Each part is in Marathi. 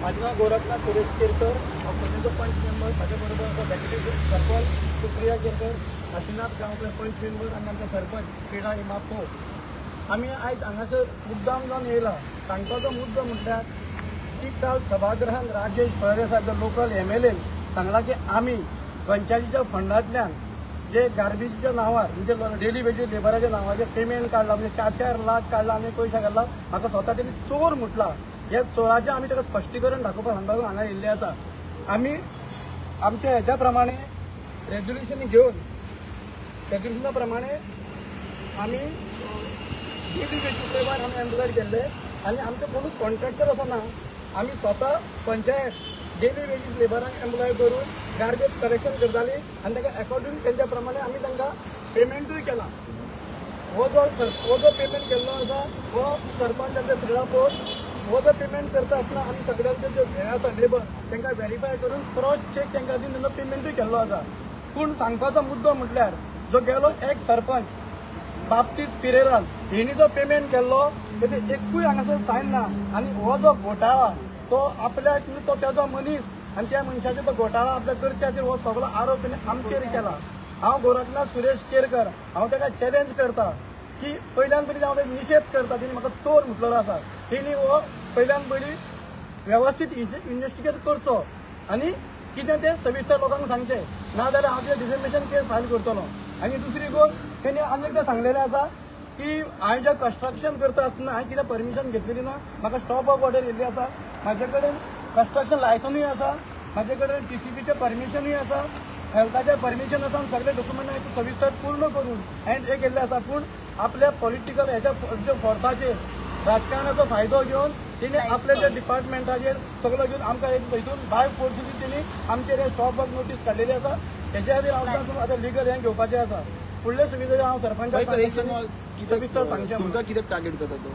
माझे नाव गोरखनाथ सुरेश केरकर, कॉलनीचो पंच मेंबर. ताजे बरोबर डेप्युटी सरपंच सुप्रिया केरकर, काशीनाथ गांवकर पंच मेंबर आणि आमचे सरपंच क्रीडा इमापो. आम्ही आज हांगासर मुद्दाम जावन येयला. सांगपाचो मुद्दो म्हटल्यार की काल सभागृहांत राजेश फळरे साहेब लोकल MLA सांगला की आम्ही पंचायतीच्या फंडांतल्यान जे गार्बेजच्या नावार म्हणजे डेली वेजेस लेबराच्या नावाचे पेमेंट काढला, म्हणजे 4-4 लाख काढला आनी पैसे काढला. म्हाका स्वता त्यांनी चोर म्हटला. हे चोराचे आम्ही त्याला स्पष्टीकरण दाखोवपाक हांगा येयल्ले आसा. आम्ही आमच्या ह्याच्या प्रमाणे रेझोल्युशन घेऊन रेझोल्युशना प्रमाणे आम्ही डेली वेजेस लेबर आम्ही एम्प्लॉय केले आणि आमचे कोणूच कॉन्ट्रॅक्टर असो ना. आम्ही स्वतः पंचायत डेली वेजेस लेबरांक एम्प्लॉय करून गार्बेज कलेक्शन करताली आणि ताका अकॉर्डिंग त्यांच्या प्रमाणे आम्ही तांकां पेमेंटूय केला. हो जो पेमेंट केल्लो आसा हो सरपंचाचे क्रीडा पोस्ट. हो जो पेमेंट करता आसतना आमी सगळ्यांचे जे हे आसा लेबर तांकां व्हेरीफाय करून क्रॉस चेक तांकां दिवन तांचो पेमेंटूय केल्लो आसा. पूण सांगपाचो मुद्दो म्हटल्यार जो गेलो एक सरपंच बाप्तीस पिरेराल हेणी जो पेमेंट केल्लो तेजे एकूय हांगासर सायन ना. आनी हो जो घोटाळा तो आपल्याक तो तेजो मनीस आनी त्या मनशाचो तो घोटाळा आपल्या करच्याचेर हो सगळो आरोप तेणे आमचेर केला. हांव गोरखनाथ सुरेश केरकर हांव ताका चॅलेंज करता की पयल्यान पयलीं हांव निशेध करता. तेणी म्हाका चोर म्हटलेलो आसा. तेणी हो पयल्यान पयलीं वेवस्थीत इन्व्हेस्टिगेट करचो आनी कितें तें सविस्तर लोकांक सांगचें. नाजाल्यार हांव तें डिफेमेशन केस फायल करतलो. आनी दुसरी गोष्ट तेणी आनी एकदां सांगलेलें आसा की हांवें जें कन्स्ट्रक्शन करता आसतना हांवें कितें परमिशन घेतलेली ना. म्हाका स्टॉप ऑफ ऑर्डर येयल्ली आसा. म्हाजे कडेन कन्स्ट्रक्शन लायसनूय आसा. म्हाजे कडेन TCPचें परमिशनूय आसा. हेल्थाचें परमिशन आसा. सगळे डॉक्युमेंट हांवें सविस्तर पूर्ण करून हांवें हे केल्लें आसा. पूण आपल्या पॉलिटिकल हेच्या फोर्साचेर राजकारणाचो फायदो घेवन तेणी आपल्या त्या डिपार्टमेंटाचेर सगळो घेवन आमकां एक हितून बाय फोर्सीनी तेणी आमचेर हे स्टॉप ऑफ नोटीस काडलेली आसा. हेच्या खातीर हांव आतां लिगल हें घेवपाचें आसा. फुडले सुविधेचेर हांव सरपंचाक सविस्तर सांगचें. तुमकां कित्याक टार्गेट करता तो?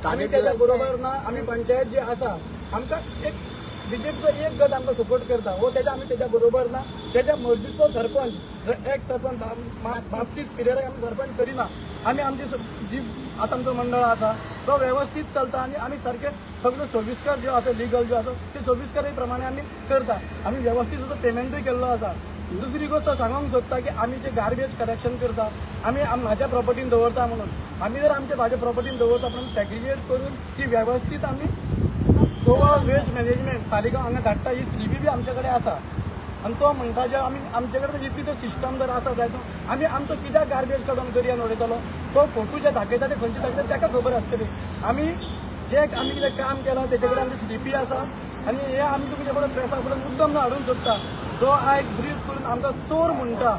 आमी तेच्या बरोबर ना. आमी पंचायत जी आसा आमकां एक BJPचो एक गट आमकां सपोर्ट करता. हो तेच्या आमी तेच्या बरोबर ना. तेच्या मर्जीचो सरपंच जर एक सरपंच बाप्तीस पिरेराक आमी सरपंच करिना. आमी आमची जी आतां आमचो मंडळ आसा तो वेवस्थीत चलता आनी आमी सारके सगळ्यो सविस्कर ज्यो आसा लिगल ज्यो आसा ते सविस्कर प्रमाणे आमी करता. आमी वेवस्थीत पेमेंटूय केल्लो आसा. दुसरी गोष्ट सांगूंक सोदता की आमी जे गार्बेज कलेक्शन करता आमी म्हाज्या प्रॉपर्टीन दवरता म्हणून. आमी जर म्हाज्या प्रॉपर्टीन दवरता पण सेग्रिगेट करून ती वेवस्थीत आमी गोवा वेस्ट मॅनेजमेंट सालिगांव हांगा धाडटा. ही स्लिपी बी आमचे कडेन आसा. आनी तो म्हणटा जे आमी आमचे कडेन इतली तो सिस्टम जर आसा जाय तो आमी आमचो कित्याक गार्बेज काडून दर्यान उडयतलो. तो फोटो जे दाखयता ते खंयचे दाखयता ताका खबर आसतली. आमी कितें काम केलां तेजे कडेन आमची स्लिपी आसा. आनी हे आमी तुमचे कडेन प्रेसा कडेन मुद्दम हाडूंक सोदता. जो आयज ब्रीफ करून आमकां चोर म्हणटा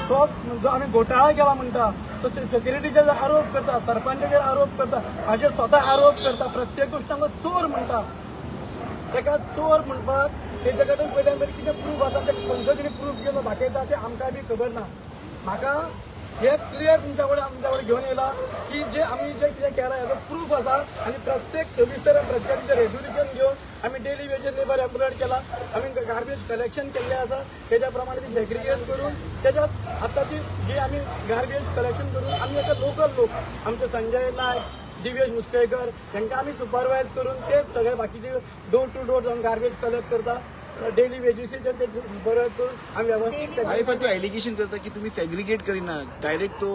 तो जो आमी घोटाळा केला म्हणटा तो सेक्युरिटीचेर आरोप करता, सरपंचाचेर आरोप करता, हाजेर स्वता आरोप करता. प्रत्येक गोष्ट आमकां चोर म्हणटा. ताका चोर म्हणपाक तेजे कडेन पयल्यान तरी कितें प्रूफ आसा ते खंयचो तरी प्रूफ घेवन दाखयता ते आमकां बी खबर ना. म्हाका हे क्लियर आमच्या कडेन घेवन येयला की जे आमी जे कितें केलां हेजो प्रूफ आसा. आनी प्रत्येक सविस्तर प्रत्येकाचें रेझोल्युशन घेवन आमी डेली वेजेस लेबर एम्प्लॉयड केला. आमी गार्बेज कलेक्शन केल्लें आसा. तेज्या प्रमाणे ती सेग्रिगेट करून त्याच्यात आतां ती जी आमी गार्बेज कलेक्शन करून आमी आतां लोकल लोक आमचे संजय नायक, दिवेश मुस्केकर तांकां आमी सुपरवायज करून तेच सगळे बाकीचे डोर टू डोर जावन गार्बेज कलेक्ट करता. डेली वेजेसीचे ते सुपरवायज करून आमी वेवस्थीत एलिगेशन करता की तुम्ही सेग्रिगेट करिना डायरेक्ट तो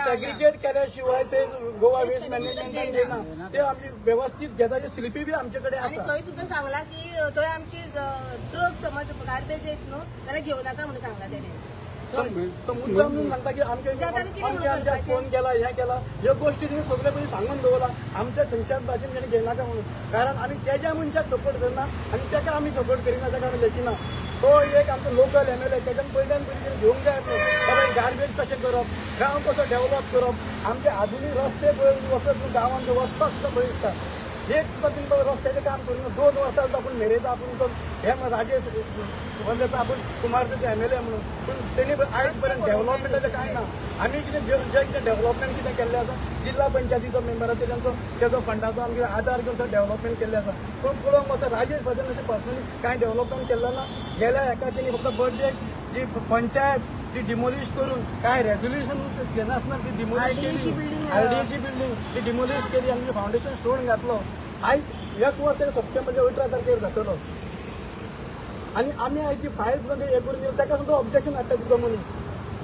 सेग्रिगेट केल्याशिवाय ते गोवा वेस्ट मॅनेजमेंटान घेना. ते आमी व्यवस्थित घेता. स्लिपी बी आमचे कडेन आसा. थंय सुद्दां सांगला की थंय आमची ड्रग्स समज गार्बेज येत न्हू जाल्यार घेवन नाका म्हणून सांगला तेणे. तो मुद्दाम सांगता की आमच्या फोन केला हे केला ह्यो गोष्टी तिने सगळे पयलीं सांगून दवरला. आमच्या खंयच्याच भाशेन तेणे घेवनाका म्हणून. कारण आमी तेज्या मनशाक सपोर्ट करना आनी ताका आमी सपोर्ट करिना. ताका आमी लेखिना. तो एक आमचो लोकल MLA त्याच्यान पयल्यान पयलीं घेवंक जाय आसलो. गार्बेज कशें करप, गांव कसो डेव्हलप करप. आमचे आधुनीक रस्ते वचत गांवांत वचपाक सुद्दां भंय दिसता. एक सुद्दां तुमकां रस्त्याचें काम करिना. 2 वर्सां आपूण मेरयता. आपूण हे राजेश वंदेता आपूण कुमारचो MLA म्हणून. पूण तेणी आयज पर्यंत डेव्हलपमेंटाचें कांय ना. आमी कितें जे कितें डेव्हलपमेंट कितें केल्लें आसा जिल्हा पंचायतीचो मेंबराचो तेजो फंडाचो आमी आदार घेवन डेव्हलपमेंट केल्लें आसा. पूण पळोवंक वचत राजेश फडणवीस अशें पर्सनली कांय डेव्हलपमेंट केल्लें ना. गेल्या हेका तेणी फक्त बर्थडेक जी पंचायत ती डिमोलिश करून काय रेझोल्युशन घेनासतना ती डिमोलिश केली. RDAची बिल्डींग ती डिमोलिश केली आनी फाउंडेशन स्टोन घातलो. आयज एक वर्स सप्टेंबरच्या 18 तारखेर जातलो आणि आम्ही आयची फायल सुद्धा हे करून दिली ताका सुद्धा ऑब्जेक्शन हाडटा तिजो मनीस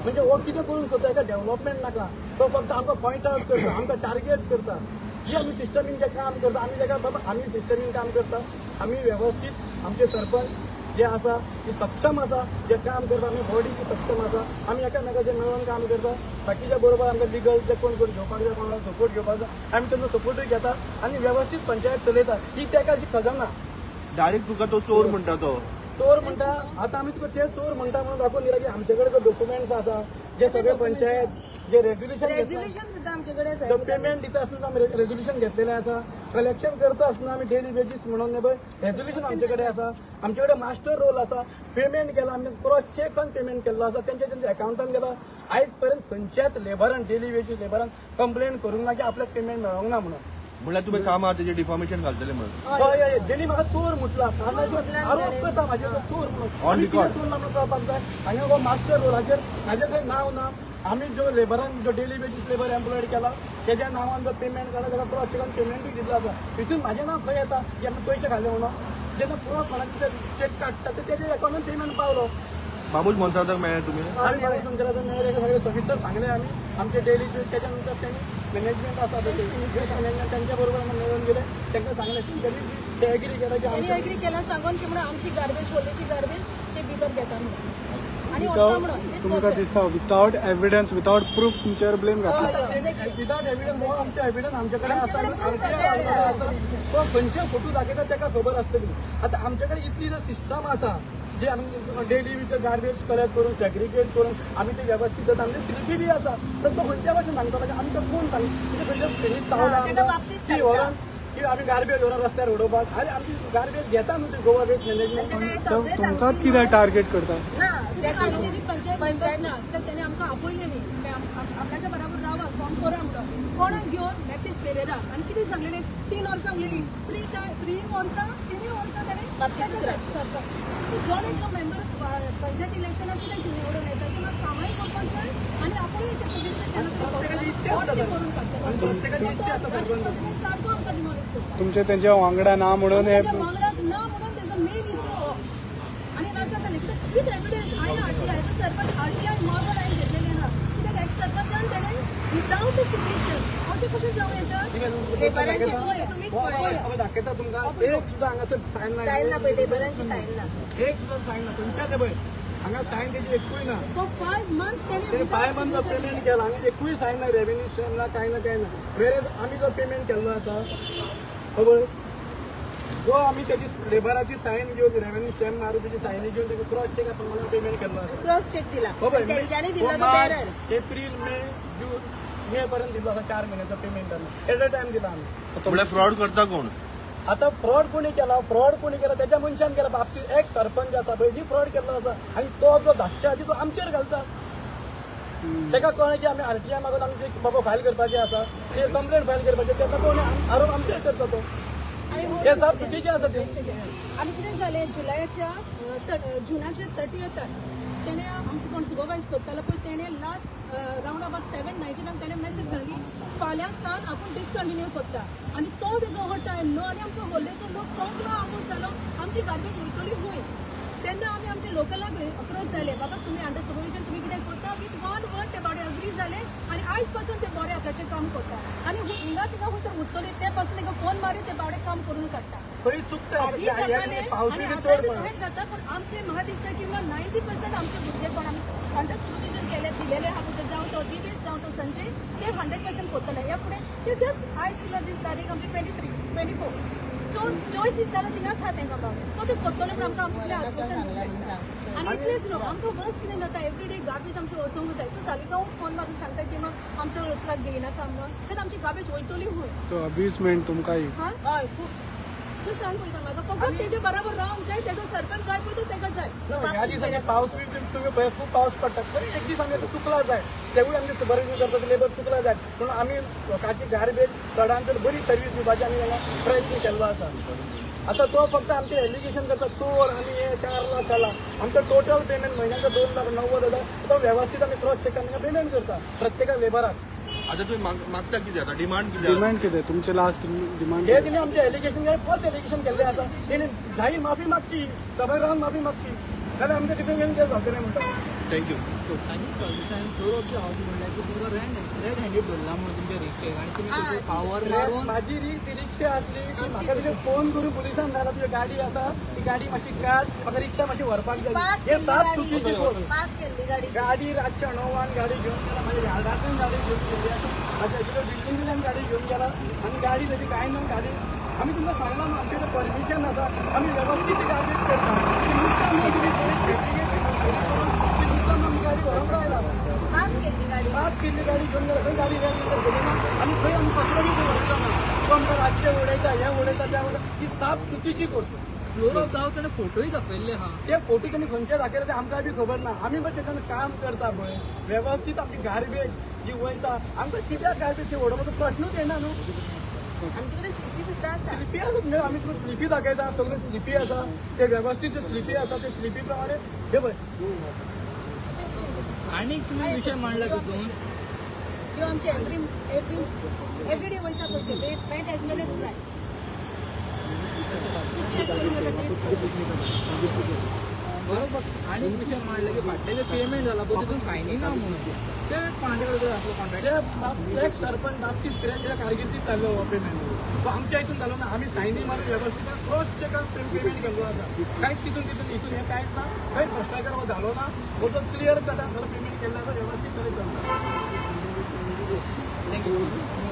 म्हणजे हो कितें करून सोदता हेका डेव्हलपमेंट नाका तो फक्त आमकां पॉयंट आउट करता आमकां टार्गेट करता जी आमी सिस्टमीन जे काम करता आमी ताका बाबा आमी सिस्टमीन काम करता आमी व्यवस्थीत आमचे सरपंच जे आसा ते सक्षम आसा जे काम करता आमी बॉडी सक्षम आसा आमी एकामेकाचे मेळून काम करता बाकीच्या बरोबर आमकां लिगल जे कोण कोण घेवपाक जाय कोणाला सपोर्ट घेवपाक जाय आमी तेजो सपोर्टूय घेता आनी व्यवस्थीत पंचायत चलयता ही ताका अशी खजना डायरेक्ट तुका तो चोर म्हणटा तो चोर म्हणटा आता आमी तुका ते चोर म्हणटा म्हणून दाखोवन दिला की आमचे कडेन जो डॉक्युमेंट्स आसा जे सगळे पंचायत जे रेग्युलेशन सुद्धा आमच्याकडे जो पेमेंट दिता आसतना आमी रेग्युलेशन घेतलेले आसा कलेक्शन करता आसतना आमी डेली बेजीस म्हणून पळय रेग्युलेशन आमचे कडेन आसा आमचे कडेन मास्टर रोल आसा पेमेंट केला आमी क्रॉस चेक करून पेमेंट केल्लो आसा त्यांच्या अकाउंटान गेला आयज पर्यंत खंयच्याच लेबरान डेली बेजीस लेबरान कंप्लेंट करूंक ना की आपल्याक पेमेंट मेळोंक ना म्हणून म्हणल्यार तुम्ही काम आहा तेजे डिफॉर्मेशन घालतले म्हणून हय तेणी म्हाका चोर म्हटला आरोप करता म्हाजे चोर म्हणून ऑन रिकॉर्ड चोर म्हणून कळपाक जाय आनी हो मास्टर रोलाचेर म्हाजे खंय नांव ना आमी जो लेबरान जो डेली बेजीस लेबर एम्प्लॉयड केला तेज्या नांवान जो पेमेंट केला ताका क्रॉस चेकान पेमेंटूय दितलो आसा हितून म्हाजें नांव खंय येता की आमी पयशे घाले म्हणून जेन्ना क्रॉस कोणाचे चेक काडटा ते तेज्या अकाउंटान पेमेंट पावलो बाबूज मंत्रालयाक मेळ्ळे तुम्ही आमी बाबूज मंत्रालयाक मेळ्ळे सगळे सविस्तर सांगले आमी आमचे डेली त्याच्या नंतर त्यांनी मॅनेजमेंट आसा मॅनेजमेंट त्यांच्या बरोबर आमी मेळून गेले तांकां सांगले त्यांनी ते एग्री केला की त्यांनी एग्री केला सांगून की म्हणून आमची गार्बेज व्हडलीची गार्बेज ते भितर घेता म्हणून आणि व्हरता म्हणून तुमकां दिसता विथआउट एविडन्स विथआउट प्रूफ तुमचेर ब्लेम घातला विदाउट एविडन्स हो आमचे एविडन्स आमच्याकडे आसा तो खंयचे फोटो दाखयता ताका खबर आसतली आता आमच्याकडे इतली जर सिस्टम आसा जे आमी डेली विथ गार्बेज कलेक्ट करून सेग्रिगेट करून आमी ते व्यवस्थित जाता आमचे स्लिपी बी आसा तर तो खंयच्या भाशेन सांगता आमी तो कोण सांगता खंयच्या स्टेजीक चावला ती व्हरून की आमी गार्बेज व्हरून रस्त्यार उडोवपाक आनी आमची गार्बेज घेता न्हू ती गोवा वेस्ट मॅनेजमेंट तुमकांच कित्याक टार्गेट करता ना त्या कालनीची पंचायत ना तर त्याने आमकां आपयलें न्ही आपल्याच्या बरोबर रावा फॉर्म करा म्हणून कोणाक घेवन मॅक्टीस पेरेरा आनी कितें सांगलेलें 3 वर्सां गेली 3 वर्सां 3 वर्सां ताणें सरकार जो एक मेंबर पंचायत इलेक्शनाक कितें निवडून येता की म्हाका कामाय करपाक जाय आनी आपुणूय सारको आमकां डिमॉलिश करता तुमचे त्यांच्या वांगडा ना म्हणून हे वांगडाक ना म्हणून तेजो मेन इशू हो आनी नाका सांगले कितें एविडन्स हांवें आरटीआय सरपंच आरटीआय मागून हांवें घेतलेलें ना कित्याक एक्स सरपंचान तेणें विदाउट सिग्नेचर अशें कशें जावं येता लेबरांची तुमीच पळय दाखयता तुमकां एक सुद्दां हांगासर सायन सायन ना पळय लेबरांची सायन ना एक सुद्दां सायन ना तुमच्याच पळय हांगा सायन तेजी एकूय ना फॉर 5 मंथ्स ते 5 मंथ पेमेंट केला हांगा एकूय सायन ना रेव्हेन्यू स्टॅम्प ना कांय ना वेरे आमी जो पेमेंट केल्लो आसा खबर जो आमी तेजी लेबराची सायन घेवन रेव्हेन्यू स्टॅम्प मारून तेजी सायनी घेवन तेका क्रॉस चेक आपण मला पेमेंट केल्लो आसा क्रॉस चेक दिला खबर तेंच्यांनी दिला तो बॅनर एप्रिल मे जून मे पर्यंत दिलो आसा 4 महिन्याचा पेमेंट आमी एट अ टायम दिला आमी म्हणल्यार फ्रॉड करता कोण आता फ्रॉड कोणी केला त्याच्या मनशान केला बाबतीत एक सरपंच आसा पळय जी फ्रॉड केल्लो आसा आणि तो जो धाकटे आसा तो आमचेर घालता ताका कळ्ळें की आमी आरटीआय मागून आमी बाबा फायल करपाचें आसा ते कंप्लेंट फायल करपाचें तेन्ना कोण आरोप आमचेर करता तो हे साप चुकीचें आसा ते आणि कितें जालें जुलायाच्या जुनाच्या 30th तेणे आमचे कोण सुपरवायज करतालो पळय तेणे लास्ट रावंड अबाउट 7:19 तेणे मेसेज घाली फाल्यां सावन आपूण डिसकंटिन्यू करता आनी तो तेजो हो टायम न्हू आनी आमचो हॉलिडेचो लोक सगळो आपूण जालो आमची गार्बेज वयतली हूंय तेन्ना आमी आमच्या लोकलाक अप्रोच जाले बाबा तुमी अंडर सुपरविजन तुमी कितें करता विथ 1 वर्ड ते बाबडे अग्री जाले आनी आयज पासून ते बरे आपल्याचें काम करता आनी हिंगा तिका खंय तर उरतली ते पासून ताका फोन मारी ते बाबडे काम करून काडटा खंय चुकता आधी जाताले आणि पावसूय आता चड बी पडटा तशेंच जाता पण आमचे म्हाका दिसता किंवा 90% आमचे भुरगे कोण आमी अंडर सुपरविजन केले दिलेले आहा ते जावं तो दिवेश जावं तो संजय ते 100% करतले ह्या फुडें ते जस्ट आयज किलो दीस तारीख आमची 24 सो चॉयस इज जाल्यार थिंगाच आहा तेंकां पावले सो ते करतले पण आमकां आपलें आश्वासन दिवंक शकता आनी इतलेंच न्हू आमकां बस कितें जाता एवरीडे गार्बेज आमचे वचोंक जाय तूं सालिगांव फोन मारून सांगता की आमच्या लोकलाक घेयनाका म्हणून तर आमची गार्बेज वयतली हूंय तो अब्युजमेंट तुमकां हय खूब तूं सांग पळयता म्हाका फकत तेजे बराबर रावंक जाय तेजो सरपंच जाय पळय तो तेका जाय ह्या दिसांनी पावस बी तुम्ही पळय खूप पावस पडटा तरी एक दीस आमी चुकला जाय तेवूय आमचे सुपरविजन करता लेबर चुकला जाय पूण आमी लोकांची गार्बेज चडांत चड बरी सर्वीस दिवपाची आमी तांकां प्रयत्न केल्लो आसा आता तो फक्त आमचे एलिगेशन करता चोर आमी हे 4 लाख केला आमचं टोटल पेमेंट महिन्याचं 2,90,000 तो व्यवस्थित आम्ही क्रॉस चेक पेमेंट करता प्रत्येक लेबराक आता तुम्ही मागता किती आता डिमांड किती आता? डिमांड किती तुमचे लास्ट डिमांड हे तिने आमचे एलिगेशन काय फर्स्ट एलिगेशन केले आता तिने जाहीर माफी मागची सभागृहात माफी मागची जाल्यार आमचे डिफेन्स केस जावचे म्हणतात थँक्यू आनी solution floor of the house म्हणल्यार की तुमकां रेड हँडेड धरला म्हणून तुमच्या रिक्षेक आणि तुम्ही तुमची पावर मारून माझी ती रिक्षा असली की म्हाका तिथे फोन करून पुलिसांक धाडला तुझी गाडी आसा ती गाडी मातशी काड म्हाका रिक्षा मातशी व्हरपाक जाय हे सात चुकीची गोष्ट गाडी रातच्या 9 गाडी घेऊन गेला माझ्या झाडातून गाडी घेऊन गेली माझ्या बिल्डिंगेतल्यान गाडी घेऊन गेला आणि गाडी तशी काय ना गाडी आम्ही तुमकां सांगला ना आमचे परमिशन आसा आम्ही व्यवस्थित गाडी करता ती मुद्दाम आम्ही गाडी व्हरून रावला पाच केल्ली गाडी घेऊन गेला खंय गाडी गेली ना आणि खंय आमी कचरो बी व्हरलो ना तो आमकां रातचे उडयता हे उडयता त्या उडयता ही साप चुकीची गोष्ट फ्लोर ऑफ द हाऊस ताणें फोटोय दाखयल्ले हा ते फोटो त्यांनी खंयचे दाखयले ते आमकां बी खबर ना आमी पण तेका काम करता पळय व्यवस्थित आमची गार्बेज जी वयता आमकां कित्याक गार्बेज ती उडोवपाचो प्रश्नूच येना न्हू आमच्याकडे स्थिती सुद्धा आसा स्लिपी आसा म्हणजे आमी तुका स्लिपी दाखयता सगळे स्लिपी आसा ते व्यवस्थित जे स्लिपी आसा ते स्लिपी प्रमाणे हे पळय आणि तुम्ही विषय मांडला तितून किंवा आमचे एव्हरी डे वयता पळय ते पेंट एज वेल एज फ्राय चेक करून बरोबर आणि विषय मांडला की फाटले जे पेमेंट झाला पळय तितून सायनींग ना म्हणून ते कोणाचे कडेन आसलो कॉन्ट्रॅक्ट एक सरपंच बाबतीत त्याच्या कारकिर्दीत झालो पेमेंट तो आमच्या इथून झालो ना आम्ही सायनी मारून व्यवस्थित क्रॉस चेक पेमेंट केलो आसा कांयच तिथून इथून हे कांयच ना काही भ्रष्टाचार हो झालो ना हो तो क्लिअर कटान सगळं पेमेंट केला व्यवस्थित सगळं करता थँक्यू